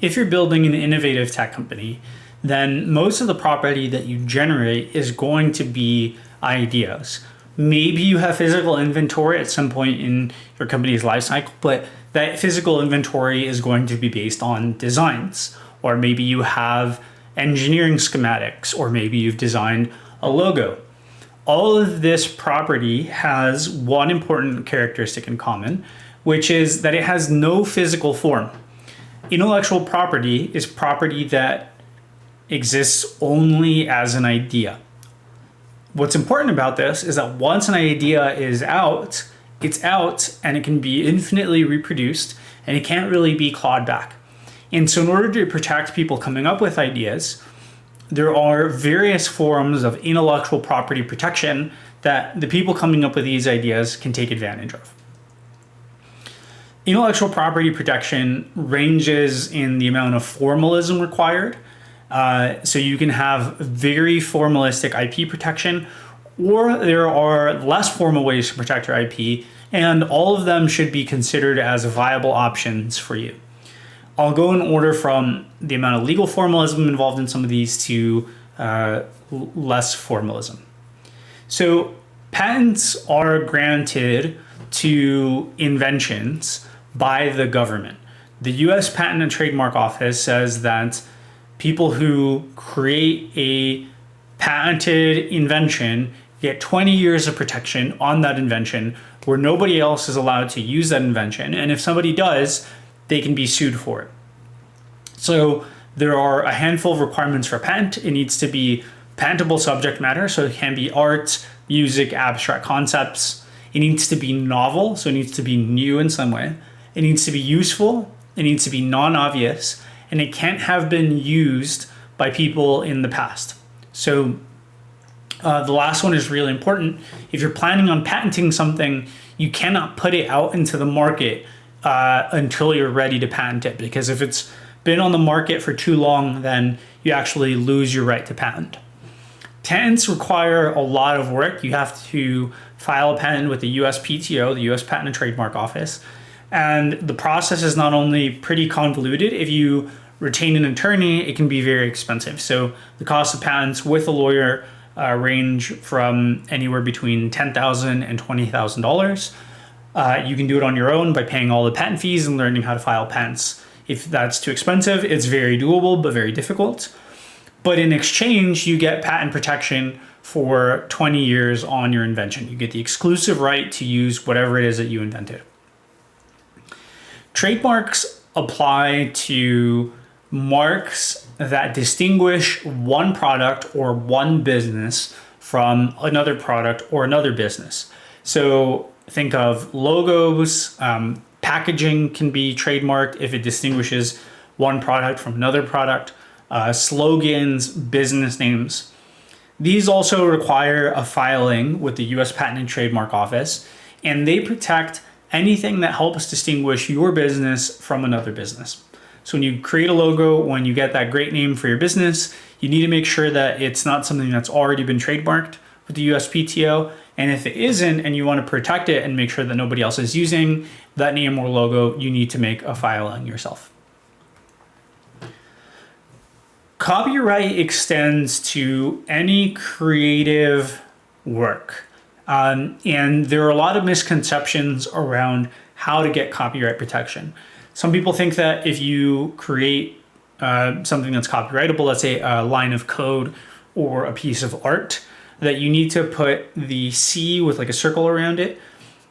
if you're building an innovative tech company, then most of the property that you generate is going to be ideas. Maybe you have physical inventory at some point in your company's life cycle, but that physical inventory is going to be based on designs. Or maybe you have engineering schematics, or maybe you've designed a logo. All of this property has one important characteristic in common, which is that it has no physical form. Intellectual property is property that exists only as an idea. What's important about this is that once an idea is out, it's out and it can be infinitely reproduced and it can't really be clawed back. And so in order to protect people coming up with ideas, there are various forms of intellectual property protection that the people coming up with these ideas can take advantage of. Intellectual property protection ranges in the amount of formalism required. So you can have very formalistic IP protection, or there are less formal ways to protect your IP, and all of them should be considered as viable options for you. I'll go in order from the amount of legal formalism involved in some of these to less formalism. So patents are granted to inventions by the government. The US Patent and Trademark Office says that people who create a patented invention get 20 years of protection on that invention where nobody else is allowed to use that invention. And if somebody does, they can be sued for it. So there are a handful of requirements for a patent. It needs to be patentable subject matter, so it can be art, music, abstract concepts. It needs to be novel, so it needs to be new in some way. It needs to be useful. It needs to be non-obvious, and it can't have been used by people in the past. So the last one is really important. If you're planning on patenting something, you cannot put it out into the market until you're ready to patent it, because if it's been on the market for too long, then you actually lose your right to patent. Patents require a lot of work. You have to file a patent with the USPTO, the US Patent and Trademark Office. And the process is not only pretty convoluted, if you retain an attorney, it can be very expensive. So the cost of patents with a lawyer range from anywhere between $10,000 and $20,000. You can do it on your own by paying all the patent fees and learning how to file patents. If that's too expensive, it's very doable, but very difficult. But in exchange, you get patent protection for 20 years on your invention. You get the exclusive right to use whatever it is that you invented. Trademarks apply to marks that distinguish one product or one business from another product or another business. So think of logos, packaging can be trademarked if it distinguishes one product from another product, slogans, business names. These also require a filing with the US Patent and Trademark Office, and they protect anything that helps distinguish your business from another business. So when you create a logo, when you get that great name for your business, you need to make sure that it's not something that's already been trademarked with the USPTO. And if it isn't, and you want to protect it and make sure that nobody else is using that name or logo, you need to make a filing yourself. Copyright extends to any creative work. And there are a lot of misconceptions around how to get copyright protection. Some people think that if you create something that's copyrightable, let's say a line of code or a piece of art, that you need to put the C with like a circle around it.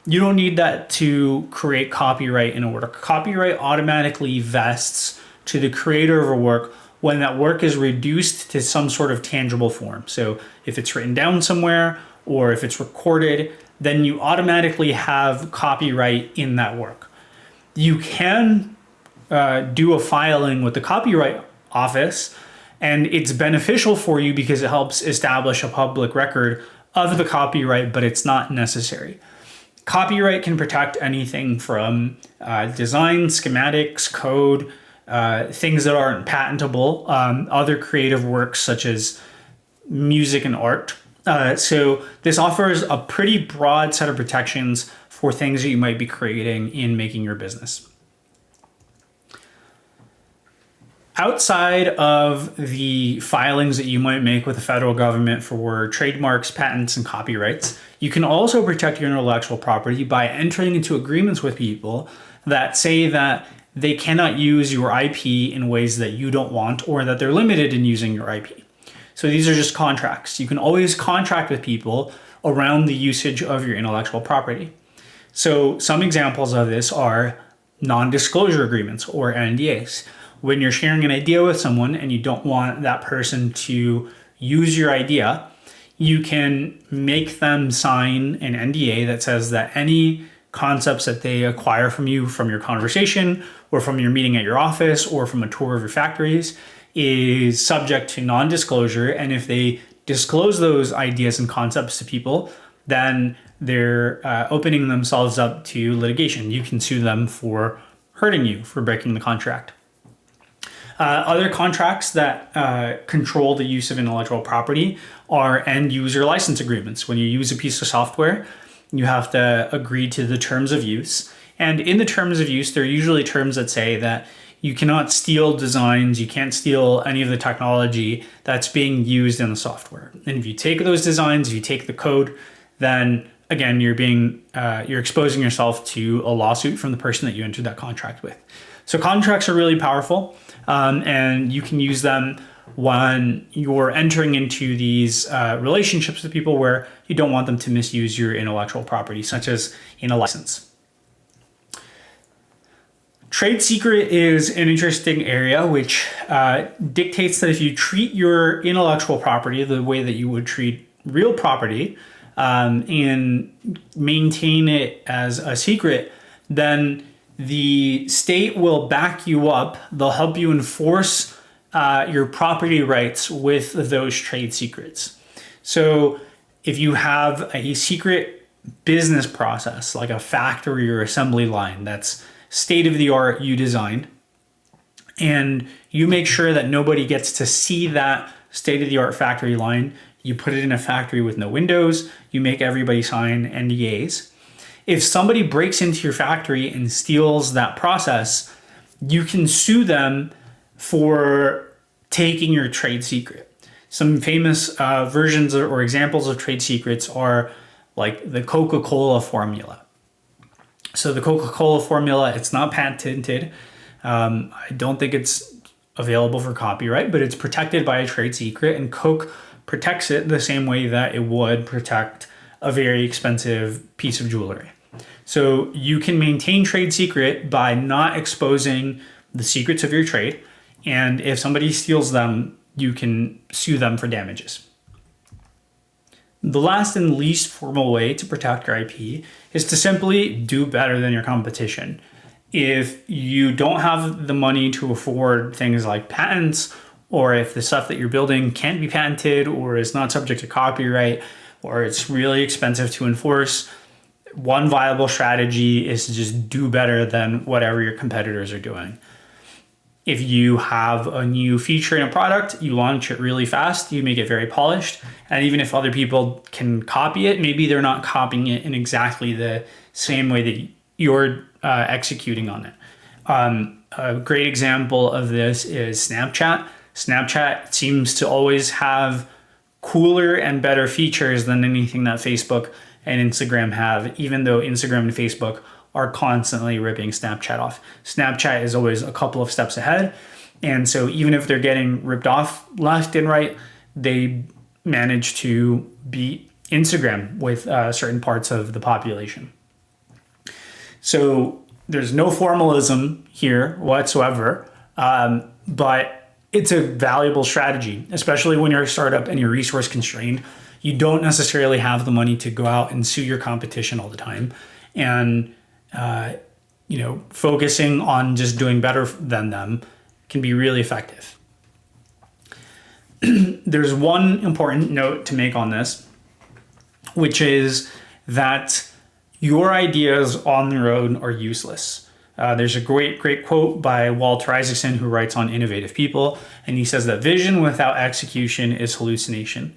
You don't need that to create copyright in a work. Copyright automatically vests to the creator of a work when that work is reduced to some sort of tangible form. So if it's written down somewhere, or if it's recorded, then you automatically have copyright in that work. You can do a filing with the Copyright Office, and it's beneficial for you because it helps establish a public record of the copyright, but it's not necessary. Copyright can protect anything from design, schematics, code, things that aren't patentable, other creative works such as music and art. So this offers a pretty broad set of protections for things that you might be creating in making your business. Outside of the filings that you might make with the federal government for trademarks, patents, and copyrights, you can also protect your intellectual property by entering into agreements with people that say that they cannot use your IP in ways that you don't want, or that they're limited in using your IP. So these are just contracts. You can always contract with people around the usage of your intellectual property. So some examples of this are non-disclosure agreements, or NDAs. When you're sharing an idea with someone and you don't want that person to use your idea, you can make them sign an NDA that says that any concepts that they acquire from you, from your conversation, or from your meeting at your office, or from a tour of your factories, is subject to non-disclosure. And if they disclose those ideas and concepts to people, then they're opening themselves up to litigation. You can sue them for hurting you, for breaking the contract. Other contracts that control the use of intellectual property are end user license agreements. When you use a piece of software, you have to agree to the terms of use. And in the terms of use, there are usually terms that say that you cannot steal designs, you can't steal any of the technology that's being used in the software. And if you take those designs, if you take the code, then again, you're exposing yourself to a lawsuit from the person that you entered that contract with. So contracts are really powerful, and you can use them when you're entering into these relationships with people where you don't want them to misuse your intellectual property, such as in a license. Trade secret is an interesting area which dictates that if you treat your intellectual property the way that you would treat real property, and maintain it as a secret, then the state will back you up. They'll help you enforce your property rights with those trade secrets. So if you have a secret business process, like a factory or assembly line that's state of the art you designed, and you make sure that nobody gets to see that state of the art factory line, you put it in a factory with no windows, you make everybody sign NDAs. If somebody breaks into your factory and steals that process, you can sue them for taking your trade secret. Some famous versions or examples of trade secrets are like the Coca-Cola formula. So the Coca-Cola formula, it's not patented. I don't think it's available for copyright, but it's protected by a trade secret, and Coke protects it the same way that it would protect a very expensive piece of jewelry. So you can maintain trade secret by not exposing the secrets of your trade. And if somebody steals them, you can sue them for damages. The last and least formal way to protect your IP is to simply do better than your competition. If you don't have the money to afford things like patents, or if the stuff that you're building can't be patented or is not subject to copyright, or it's really expensive to enforce, one viable strategy is to just do better than whatever your competitors are doing. If you have a new feature in a product, you launch it really fast, you make it very polished, and even if other people can copy it, maybe they're not copying it in exactly the same way that you're executing on it. A great example of this is Snapchat. Snapchat seems to always have cooler and better features than anything that Facebook and Instagram have, even though Instagram and Facebook are constantly ripping Snapchat off. Snapchat is always a couple of steps ahead. And so even if they're getting ripped off left and right, they manage to beat Instagram with certain parts of the population. So there's no formalism here whatsoever, but it's a valuable strategy, especially when you're a startup and you're resource constrained. You don't necessarily have the money to go out and sue your competition all the time. And focusing on just doing better than them can be really effective. There's one important note to make on this, which is that your ideas on their own are useless. There's a great quote by Walter Isaacson, who writes on innovative people, and he says that vision without execution is hallucination.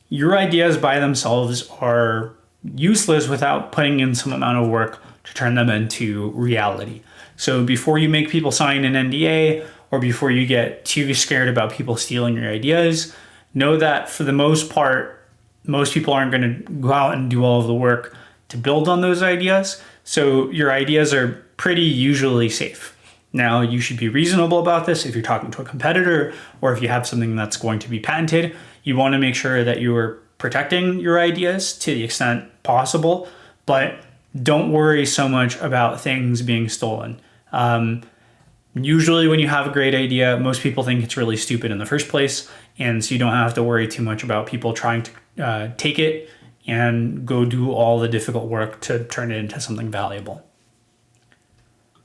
Your ideas by themselves are useless without putting in some amount of work to turn them into reality. So before you make people sign an NDA or before you get too scared about people stealing your ideas, know that for the most part, most people aren't going to go out and do all of the work to build on those ideas. So your ideas are pretty usually safe. Now, you should be reasonable about this. If you're talking to a competitor or if you have something that's going to be patented, you want to make sure that you are protecting your ideas to the extent possible, but don't worry so much about things being stolen. Usually when you have a great idea, most people think it's really stupid in the first place, and so you don't have to worry too much about people trying to take it and go do all the difficult work to turn it into something valuable.